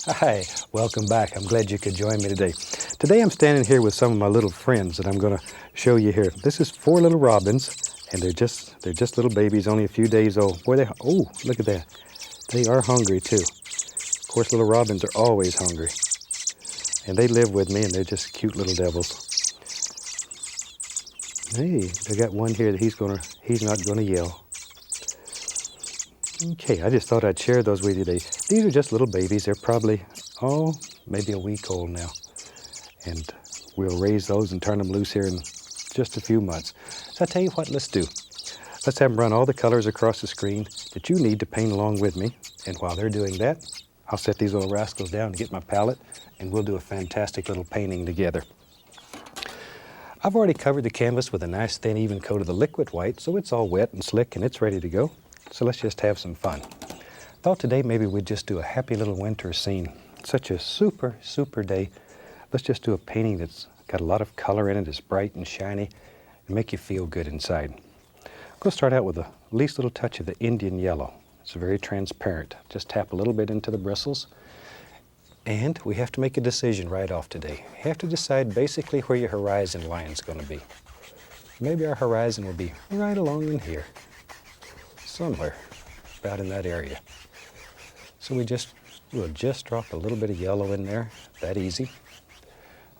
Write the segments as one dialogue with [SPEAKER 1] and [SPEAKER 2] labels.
[SPEAKER 1] Hi, welcome back. I'm glad you could join me today. Today I'm standing here with some of my little friends that I'm going to show you here. This is 4 little robins, and they're just little babies, only a few days old. Boy, oh, look at that. They are hungry too. Of course, little robins are always hungry. And they live with me, and they're just cute little devils. Hey, I got one here that he's not gonna yell. Okay, I just thought I'd share those with you today. These are just little babies. They're probably, maybe a week old now. And we'll raise those and turn them loose here in just a few months. So I tell you what, let's do. Let's have them run all the colors across the screen that you need to paint along with me. And while they're doing that, I'll set these little rascals down and get my palette, and we'll do a fantastic little painting together. I've already covered the canvas with a nice thin even coat of the liquid white, so it's all wet and slick and it's ready to go. So let's just have some fun. Thought today maybe we'd just do a happy little winter scene. Such a super, super day. Let's just do a painting that's got a lot of color in it, it's bright and shiny, and make you feel good inside. I'm going to start out with the least little touch of the Indian yellow. It's very transparent. Just tap a little bit into the bristles. And we have to make a decision right off today. You have to decide basically where your horizon line is going to be. Maybe our horizon will be right along in here, somewhere about in that area. So we'll just drop a little bit of yellow in there, that easy.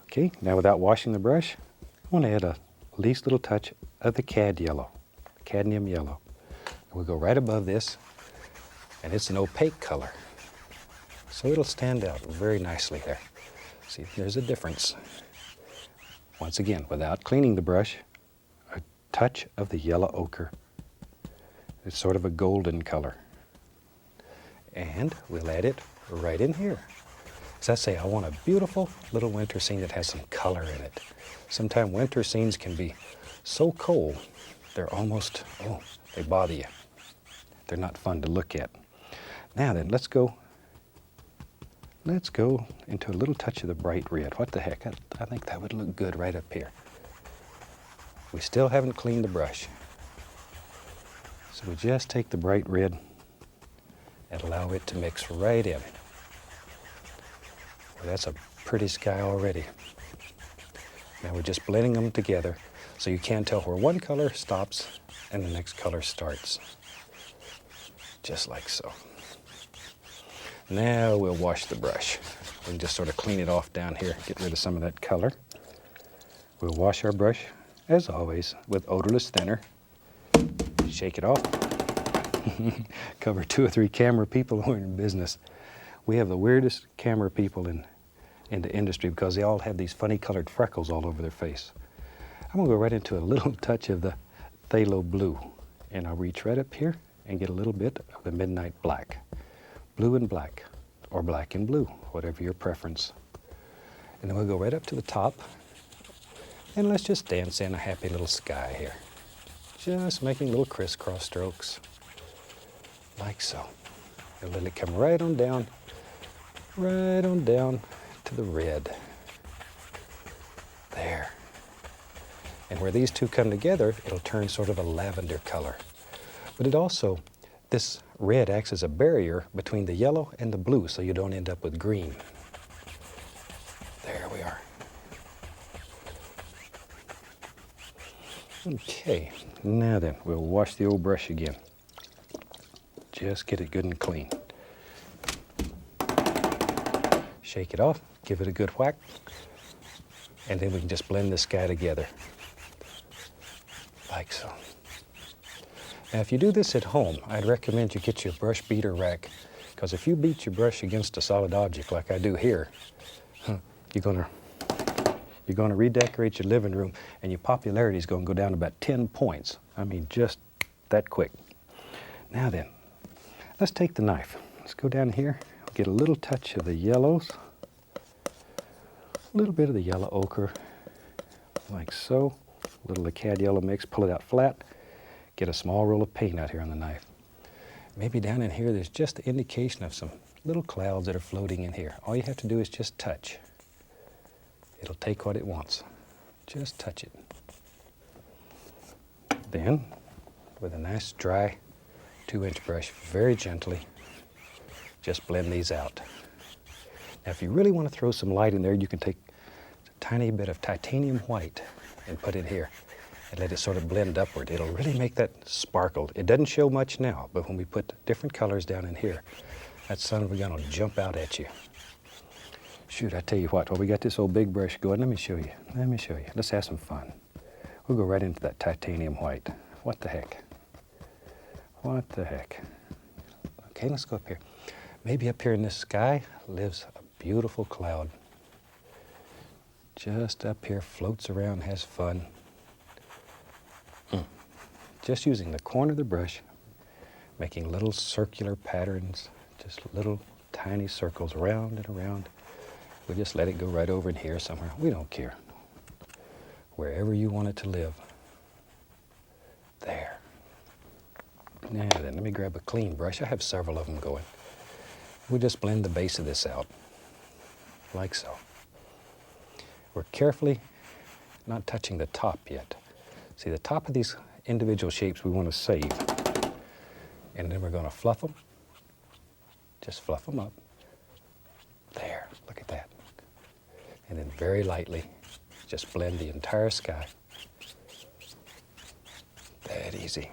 [SPEAKER 1] Okay, now without washing the brush, I want to add a least little touch of the cadmium yellow. And we'll go right above this, and it's an opaque color. So it'll stand out very nicely there. See, there's a difference. Once again, without cleaning the brush, a touch of the yellow ochre. It's sort of a golden color. And we'll add it right in here. As I say, I want a beautiful little winter scene that has some color in it. Sometimes winter scenes can be so cold, they're almost, they bother you. They're not fun to look at. Now then, let's go into a little touch of the bright red. What the heck? I think that would look good right up here. We still haven't cleaned the brush. So we just take the bright red and allow it to mix right in. Well, that's a pretty sky already. Now we're just blending them together so you can't tell where one color stops and the next color starts. Just like so. Now we'll wash the brush. We can just sort of clean it off down here, get rid of some of that color. We'll wash our brush, as always, with odorless thinner. Shake it off. Cover 2 or 3 camera people who are in business. We have the weirdest camera people in the industry because they all have these funny colored freckles all over their face. I'm going to go right into a little touch of the phthalo blue. And I'll reach right up here and get a little bit of the midnight black. Blue and black, or black and blue, whatever your preference. And then we'll go right up to the top, and let's just dance in a happy little sky here. Just making little crisscross strokes, like so. And let it come right on down to the red. There. And where these two come together, it'll turn sort of a lavender color. But it also, this red acts as a barrier between the yellow and the blue, so you don't end up with green. There we are. Okay, now then, we'll wash the old brush again. Just get it good and clean. Shake it off, give it a good whack, and then we can just blend this guy together, like so. Now, if you do this at home, I'd recommend you get your brush beater rack, because if you beat your brush against a solid object like I do here, you're gonna redecorate your living room, and your popularity is going to go down about 10 points. I mean, just that quick. Now then, let's take the knife. Let's go down here, get a little touch of the yellows, a little bit of the yellow ochre, like so. A little of the cad yellow mix, pull it out flat. Get a small roll of paint out here on the knife. Maybe down in here there's just the indication of some little clouds that are floating in here. All you have to do is just touch. It'll take what it wants. Just touch it. Then, with a nice dry 2-inch brush, very gently, just blend these out. Now, if you really want to throw some light in there, you can take a tiny bit of titanium white and put it here and let it sort of blend upward. It'll really make that sparkle. It doesn't show much now, but when we put different colors down in here, that son of a gun will jump out at you. Shoot, I tell you what, while we got this old big brush going, let me show you. Let me show you. Let's have some fun. We'll go right into that titanium white. What the heck? What the heck? Okay, let's go up here. Maybe up here in this sky lives a beautiful cloud. Just up here, floats around, has fun. Just using the corner of the brush, making little circular patterns, just little tiny circles around and around. We just let it go right over in here somewhere. We don't care. Wherever you want it to live. There. Now then, let me grab a clean brush. I have several of them going. We'll just blend the base of this out, like so. We're carefully not touching the top yet. See, the top of these individual shapes we want to save. And then we're going to fluff them. Just fluff them up. There, look at that. And then very lightly, just blend the entire sky. That easy.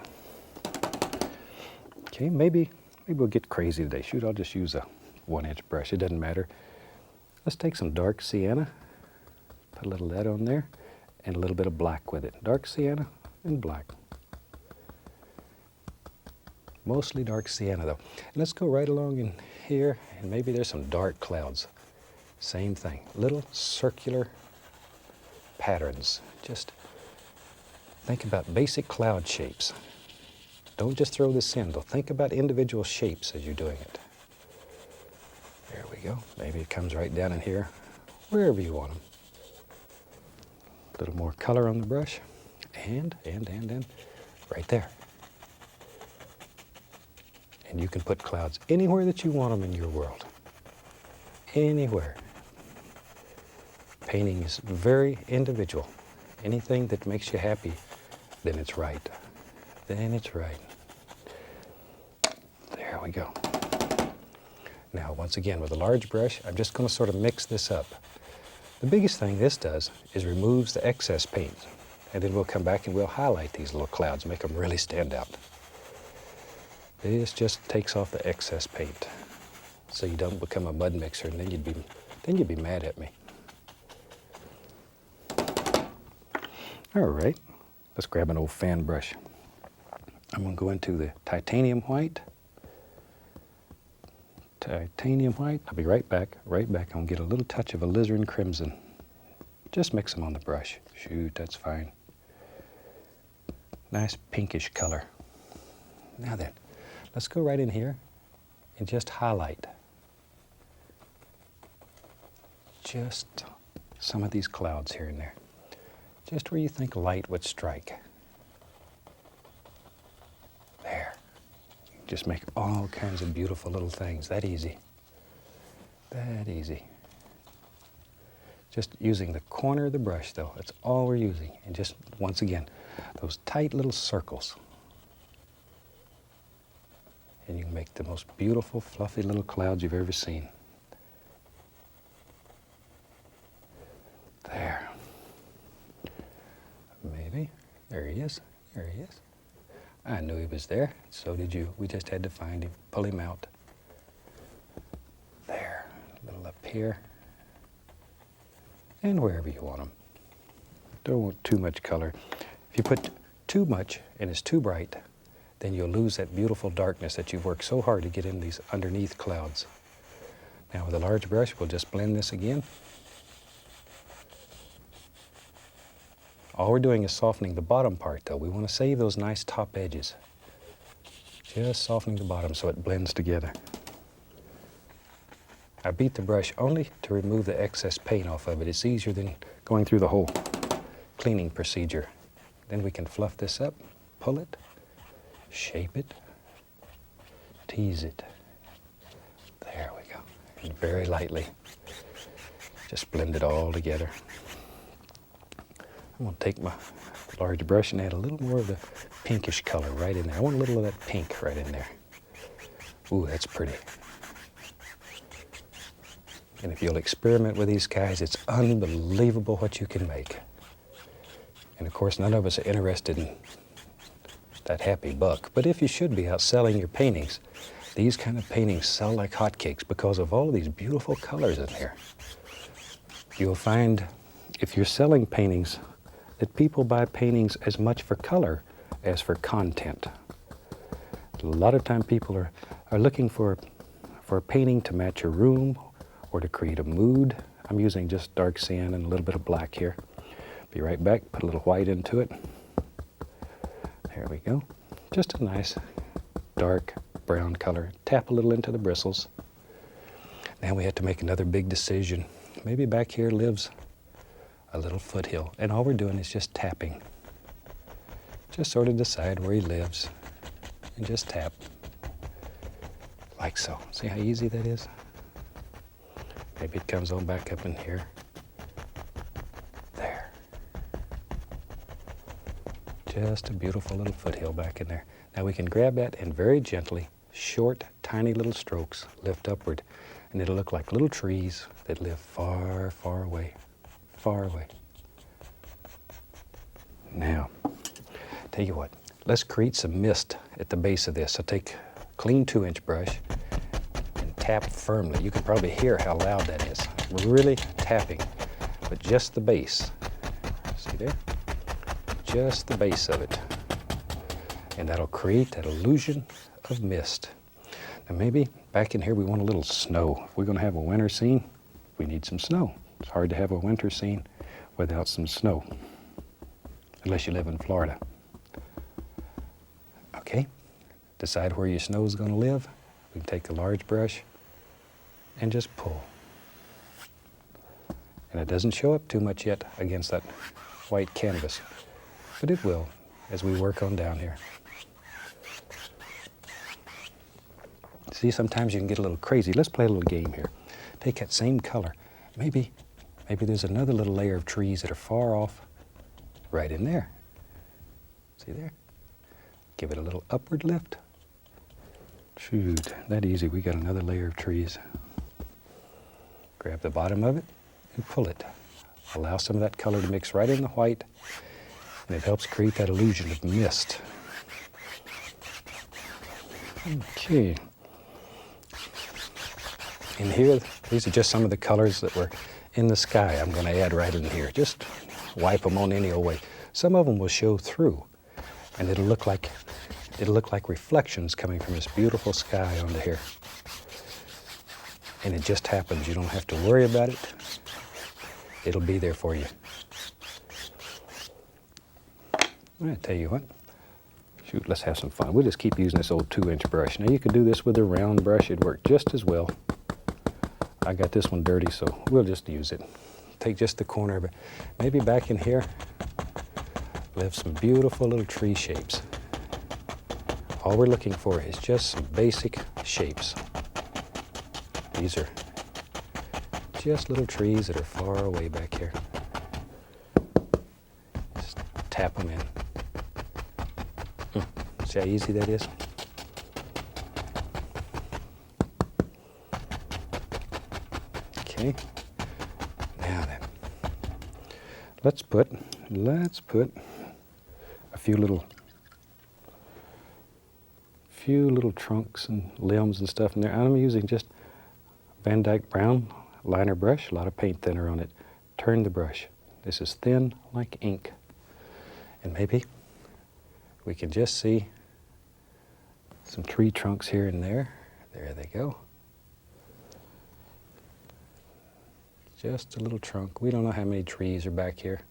[SPEAKER 1] Okay, maybe we'll get crazy today. Shoot, I'll just use a 1-inch brush. It doesn't matter. Let's take some dark sienna, put a little of that on there, and a little bit of black with it. Dark sienna and black. Mostly dark sienna though. And let's go right along in here, and maybe there's some dark clouds. Same thing, little circular patterns. Just think about basic cloud shapes. Don't just throw this in, though. Think about individual shapes as you're doing it. There we go. Maybe it comes right down in here, wherever you want them. A little more color on the brush, and right there. And you can put clouds anywhere that you want them in your world. Anywhere. Painting is very individual. Anything that makes you happy, then it's right. Then it's right. There we go. Now, once again, with a large brush, I'm just going to sort of mix this up. The biggest thing this does is removes the excess paint. And then we'll come back and we'll highlight these little clouds, make them really stand out. This just takes off the excess paint, so you don't become a mud mixer, and then you'd be mad at me. All right, let's grab an old fan brush. I'm going to go into the titanium white. Titanium white. I'll be right back. I'm going to get a little touch of alizarin crimson. Just mix them on the brush. Shoot, that's fine. Nice pinkish color. Now then, let's go right in here and just highlight just some of these clouds here and there. Just where you think light would strike. There. Just make all kinds of beautiful little things. That easy. That easy. Just using the corner of the brush though. That's all we're using. And just, once again, those tight little circles. And you can make the most beautiful, fluffy little clouds you've ever seen. There. Maybe. There he is. There he is. I knew he was there. So did you. We just had to find him, pull him out. There. A little up here. And wherever you want them. Don't want too much color. If you put too much and it's too bright, then you'll lose that beautiful darkness that you've worked so hard to get in these underneath clouds. Now with a large brush, we'll just blend this again. All we're doing is softening the bottom part though. We want to save those nice top edges. Just softening the bottom so it blends together. I beat the brush only to remove the excess paint off of it. It's easier than going through the whole cleaning procedure. Then we can fluff this up, pull it, shape it, tease it. There we go. And very lightly, just blend it all together. I'm going to take my large brush and add a little more of the pinkish color right in there. I want a little of that pink right in there. Ooh, that's pretty. And if you'll experiment with these guys, it's unbelievable what you can make. And of course, none of us are interested in that happy buck. But if you should be out selling your paintings, these kind of paintings sell like hotcakes because of all these beautiful colors in here. You'll find if you're selling paintings that people buy paintings as much for color as for content. A lot of time people are looking for a painting to match a room or to create a mood. I'm using just dark sienna and a little bit of black here. Be right back, put a little white into it. There we go. Just a nice dark brown color. Tap a little into the bristles. Now we have to make another big decision. Maybe back here lives a little foothill, and all we're doing is just tapping. Just sort of decide where he lives and just tap. Like so. See how easy that is? Maybe it comes on back up in here. There. Just a beautiful little foothill back in there. Now we can grab that and very gently, short, tiny little strokes, lift upward. And it'll look like little trees that live far, far away. Far away. Now, tell you what, let's create some mist at the base of this. So take a clean 2-inch brush and tap firmly. You can probably hear how loud that is. We're really tapping, but just the base. See there? Just the base of it. And that'll create that illusion of mist. Now maybe back in here we want a little snow. If we're going to have a winter scene, we need some snow. It's hard to have a winter scene without some snow, unless you live in Florida. Okay, decide where your snow is going to live. We can take a large brush and just pull. And it doesn't show up too much yet against that white canvas, but it will as we work on down here. See, sometimes you can get a little crazy. Let's play a little game here. Take that same color. Maybe there's another little layer of trees that are far off right in there. See there? Give it a little upward lift. Shoot, that easy. We got another layer of trees. Grab the bottom of it and pull it. Allow some of that color to mix right in the white, and it helps create that illusion of mist. Okay. And here, these are just some of the colors that were in the sky I'm going to add right in here. Just wipe them on any old way. Some of them will show through, and it'll look like reflections coming from this beautiful sky onto here. And it just happens. You don't have to worry about it. It'll be there for you. I'm going to tell you what. Shoot, let's have some fun. We'll just keep using this old 2-inch brush. Now you could do this with a round brush. It'd work just as well. I got this one dirty, so we'll just use it. Take just the corner of it. Maybe back in here, we have some beautiful little tree shapes. All we're looking for is just some basic shapes. These are just little trees that are far away back here. Just tap them in. See how easy that is? Okay. Now then, let's put a few little trunks and limbs and stuff in there. I'm using just Van Dyke brown liner brush, a lot of paint thinner on it. Turn the brush. This is thin like ink. And maybe we can just see some tree trunks here and there. There they go. Just a little trunk. We don't know how many trees are back here.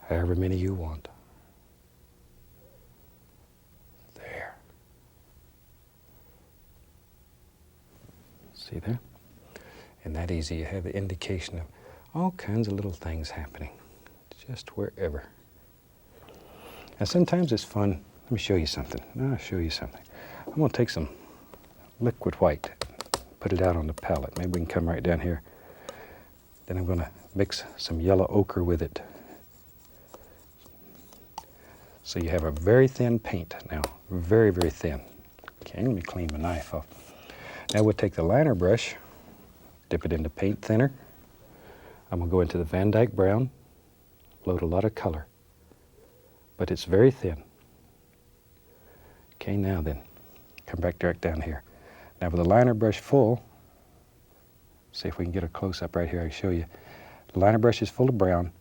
[SPEAKER 1] However many you want. There. See there? And that easy, you have the indication of all kinds of little things happening. Just wherever. Now sometimes it's fun. Let me show you something. I'll show you something. I'm going to take some liquid white, put it out on the palette. Maybe we can come right down here. Then I'm going to mix some yellow ochre with it. So you have a very thin paint now. Very, very thin. Okay, let me clean my knife off. Now we'll take the liner brush dip it into paint thinner. I'm going to go into the Van Dyke brown, load a lot of color, but it's very thin. Okay, now then, come back direct down here. Now with the liner brush full, see if we can get a close-up right here, I can show you. The liner brush is full of brown.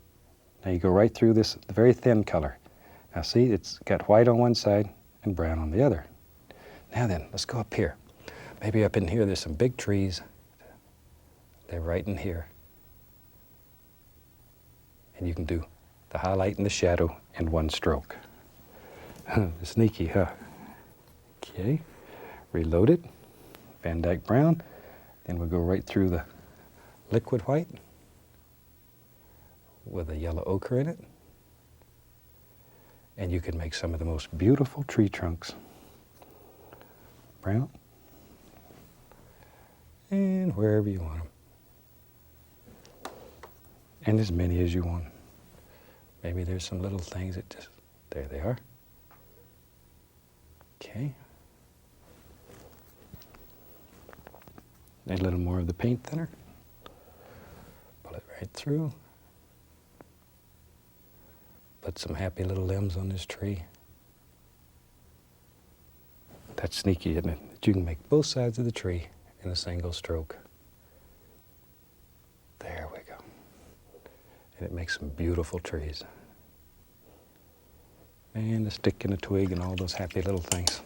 [SPEAKER 1] Now you go right through this very thin color. Now see, it's got white on one side and brown on the other. Now then, let's go up here. Maybe up in here there's some big trees. They're right in here. And you can do the highlight and the shadow in one stroke. Sneaky, huh? Okay, reload it, Van Dyke brown, then we'll go right through the liquid white with a yellow ochre in it. And you can make some of the most beautiful tree trunks. Brown, and wherever you want them. And as many as you want. Maybe there's some little things that just, there they are. Okay. A little more of the paint thinner. Pull it right through. Put some happy little limbs on this tree. That's sneaky, isn't it? That you can make both sides of the tree in a single stroke. There we go. And it makes some beautiful trees. And the stick and the twig and all those happy little things.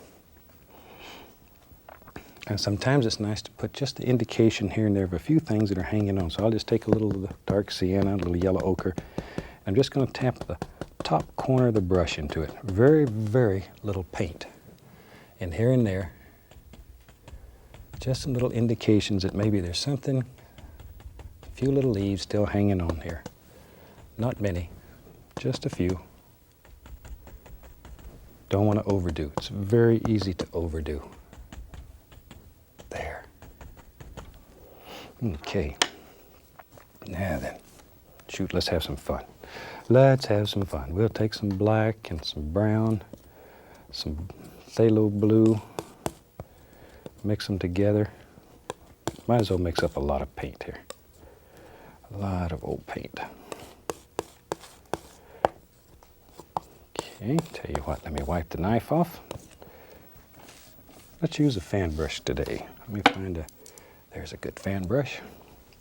[SPEAKER 1] And sometimes it's nice to put just the indication here and there of a few things that are hanging on. So I'll just take a little of the dark sienna, a little yellow ochre. I'm just going to tap the top corner of the brush into it. Very, very little paint. And here and there, just some little indications that maybe there's something, a few little leaves still hanging on here. Not many, just a few. Don't want to overdo. It's very easy to overdo. There. Okay. Now then, shoot, let's have some fun. Let's have some fun. We'll take some black and some brown, some phthalo blue, mix them together. Might as well mix up a lot of paint here. A lot of old paint. Okay, tell you what, let me wipe the knife off. Let's use a fan brush today. Let me find there's a good fan brush.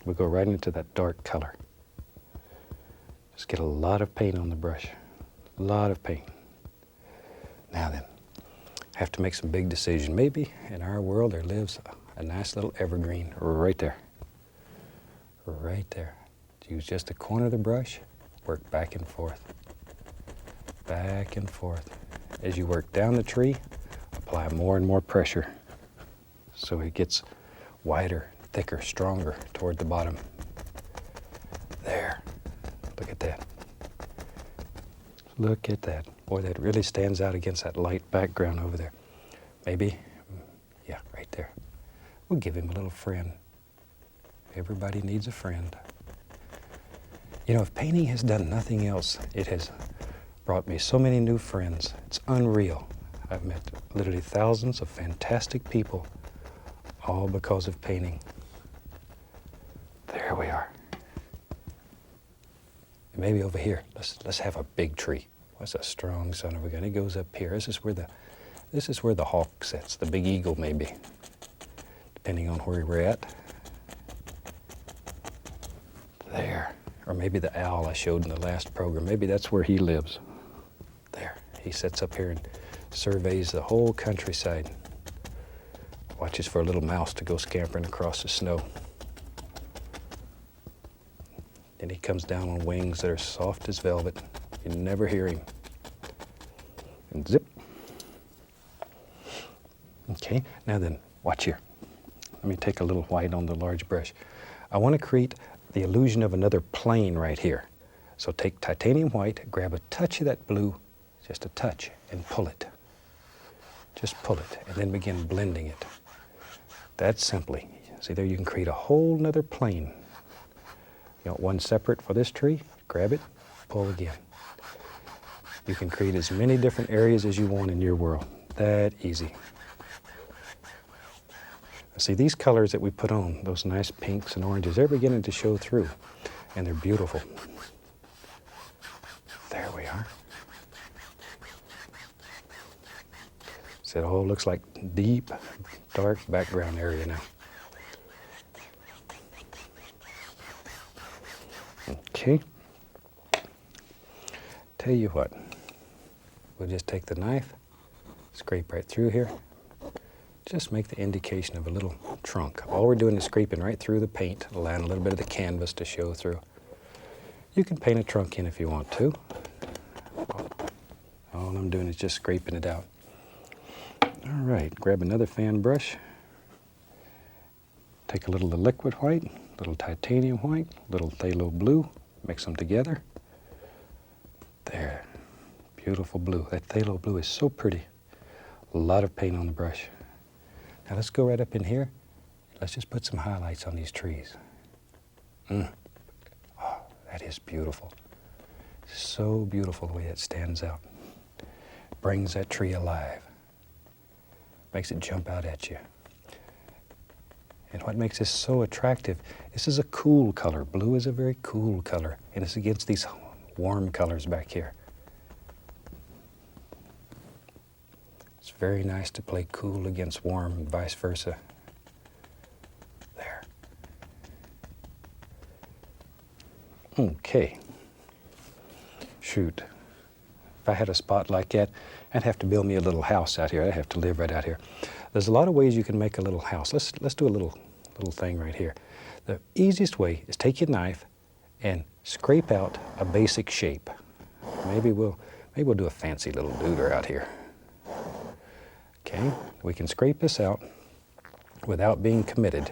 [SPEAKER 1] We'll go right into that dark color. Just get a lot of paint on the brush. A lot of paint. Now then, I have to make some big decisions. Maybe in our world there lives a nice little evergreen right there. Right there. Use just the corner of the brush, work back and forth. Back and forth. As you work down the tree, apply more and more pressure so it gets wider, thicker, stronger toward the bottom. There. Look at that. Look at that. Boy, that really stands out against that light background over there. Maybe, yeah, right there. We'll give him a little friend. Everybody needs a friend. You know, if painting has done nothing else, it has brought me so many new friends. It's unreal. I've met literally thousands of fantastic people, all because of painting. There we are. And maybe over here, let's have a big tree. What's a strong son of a gun? It goes up here. This is where the hawk sits, the big eagle maybe, depending on where we're at. There. Or maybe the owl I showed in the last program. Maybe that's where he lives. There. He sits up here and surveys the whole countryside. Watches for a little mouse to go scampering across the snow. Then he comes down on wings that are soft as velvet. You never hear him. And zip. Okay, now then, watch here. Let me take a little white on the large brush. I want to create the illusion of another plane right here. So take titanium white, grab a touch of that blue, just a touch, and pull it. Just pull it, and then begin blending it. That simply. See there, you can create a whole nother plane. You want one separate for this tree, grab it, pull again. You can create as many different areas as you want in your world. That easy. See, these colors that we put on, those nice pinks and oranges, they're beginning to show through, and they're beautiful. There we are. So it all looks like deep, dark background area now. Okay. Tell you what, we'll just take the knife, scrape right through here, just make the indication of a little trunk. All we're doing is scraping right through the paint, allowing a little bit of the canvas to show through. You can paint a trunk in if you want to. All I'm doing is just scraping it out. All right, grab another fan brush. Take a little of the liquid white, a little titanium white, a little phthalo blue, mix them together. There, beautiful blue. That phthalo blue is so pretty. A lot of paint on the brush. Now let's go right up in here. Let's just put some highlights on these trees. Oh, that is beautiful. So beautiful the way it stands out. Brings that tree alive. Makes it jump out at you. And what makes this so attractive, this is a cool color. Blue is a very cool color, and it's against these warm colors back here. It's very nice to play cool against warm and vice versa. There. Okay. Shoot. If I had a spot like that, I'd have to build me a little house out here. I'd have to live right out here. There's a lot of ways you can make a little house. Let's do a little thing right here. The easiest way is take your knife and scrape out a basic shape. Maybe we'll do a fancy little duder out here. Okay, we can scrape this out without being committed.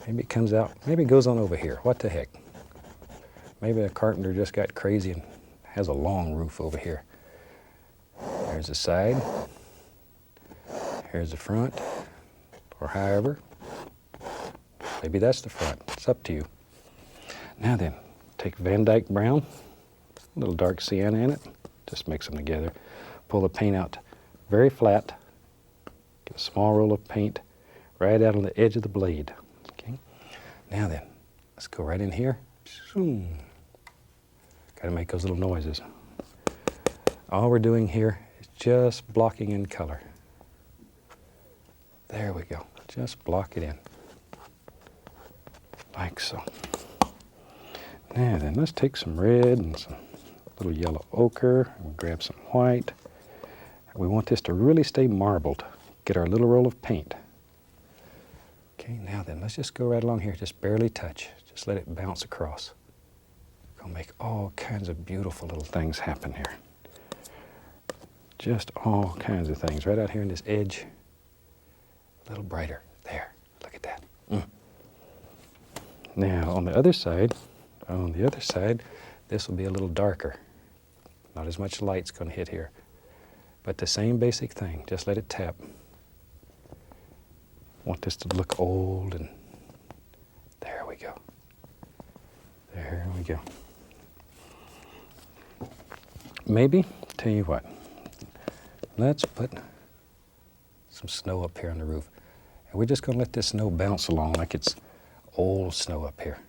[SPEAKER 1] Maybe it comes out, maybe it goes on over here. What the heck? Maybe a carpenter just got crazy and has a long roof over here. There's the side. Here's the front, or however. Maybe that's the front. It's up to you. Now then, take Van Dyke brown, a little dark sienna in it. Just mix them together. Pull the paint out very flat. Get a small roll of paint right out on the edge of the blade. Okay. Now then, let's go right in here. Got to make those little noises. All we're doing here is just blocking in color. There we go. Just block it in. Like so. Now then, let's take some red and some little yellow ochre and grab some white. We want this to really stay marbled. Get our little roll of paint. Okay, now then, let's just go right along here. Just barely touch. Just let it bounce across. Gonna make all kinds of beautiful little things happen here. Just all kinds of things. Right out here in this edge. A little brighter. There. Look at that. Now, on the other side, this will be a little darker. Not as much light's going to hit here. But the same basic thing. Just let it tap. Want this to look old, and there we go. There we go. Maybe, tell you what, let's put some snow up here on the roof. And we're just going to let this snow bounce along like it's old snow up here.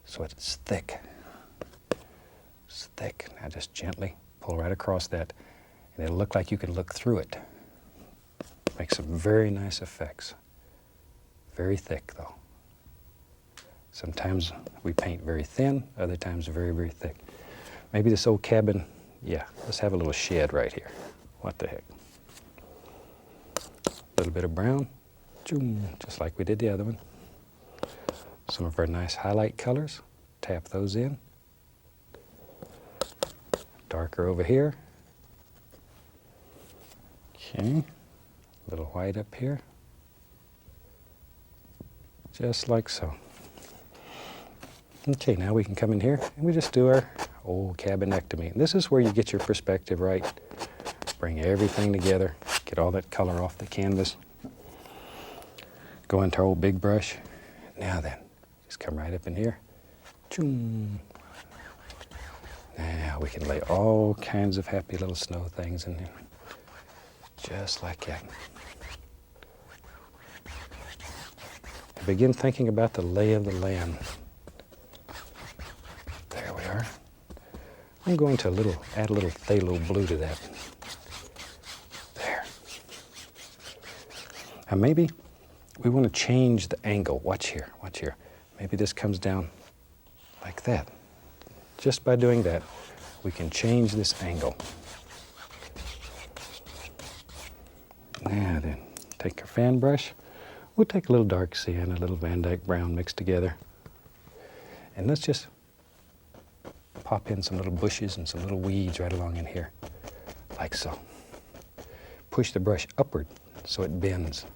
[SPEAKER 1] So it's thick. It's thick. Now just gently pull right across that, and it'll look like you can look through it. Make some very nice effects. Very thick though. Sometimes we paint very thin, other times very, very thick. Maybe this old cabin, yeah, let's have a little shed right here. What the heck? A little bit of brown, just like we did the other one. Some of our nice highlight colors, tap those in. Darker over here. Okay, a little white up here. Just like so. Okay, now we can come in here and we just do our old cabinectomy. And this is where you get your perspective right. Bring everything together, get all that color off the canvas. Go into our old big brush. Now then, just come right up in here. Now we can lay all kinds of happy little snow things in there. Just like that. to begin thinking about the lay of the land. There we are. I'm going to add a little phthalo blue to that. There. Now maybe we want to change the angle. Watch here, watch here. Maybe this comes down like that. Just by doing that, we can change this angle. Now then, take our fan brush. We'll take a little dark sienna, a little Van Dyke brown mixed together. And let's just pop in some little bushes and some little weeds right along in here, like so. Push the brush upward so it bends.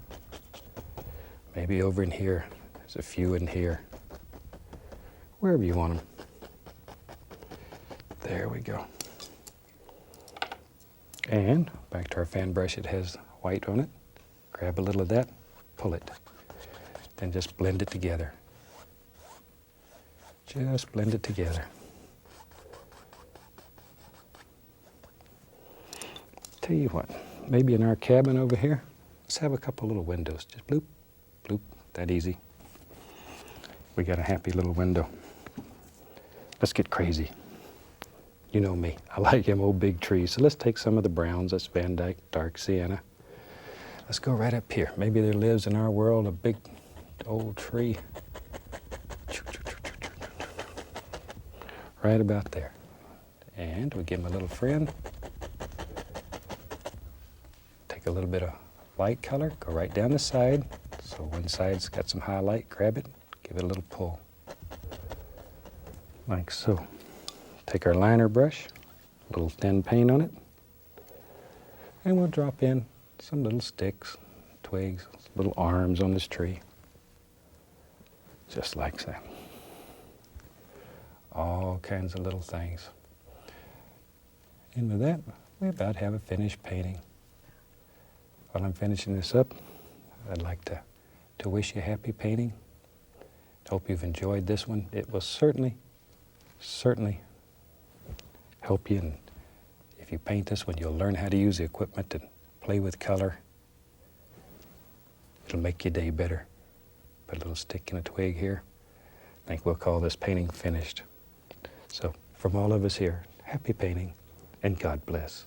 [SPEAKER 1] Maybe over in here, there's a few in here. Wherever you want them. There we go. And back to our fan brush, it has white on it. Grab a little of that, pull it. Then just blend it together. Just blend it together. Tell you what, maybe in our cabin over here, let's have a couple little windows. Just bloop, bloop, that easy. We got a happy little window. Let's get crazy. You know me, I like them old big trees. So let's take some of the browns, that's Van Dyke, dark sienna. Let's go right up here. Maybe there lives in our world a big old tree. Right about there. And we give him a little friend. Take a little bit of light color, go right down the side. So one side's got some highlight, grab it, give it a little pull. Like so. Take our liner brush, a little thin paint on it, and we'll drop in some little sticks, twigs, little arms on this tree. Just like that. All kinds of little things. And with that, we about have a finished painting. While I'm finishing this up, I'd like to wish you a happy painting. Hope you've enjoyed this one. It will certainly help you. And if you paint this one, you'll learn how to use the equipment and play with color. It'll make your day better. Put a little stick and a twig here. I think we'll call this painting finished. So from all of us here, happy painting and God bless.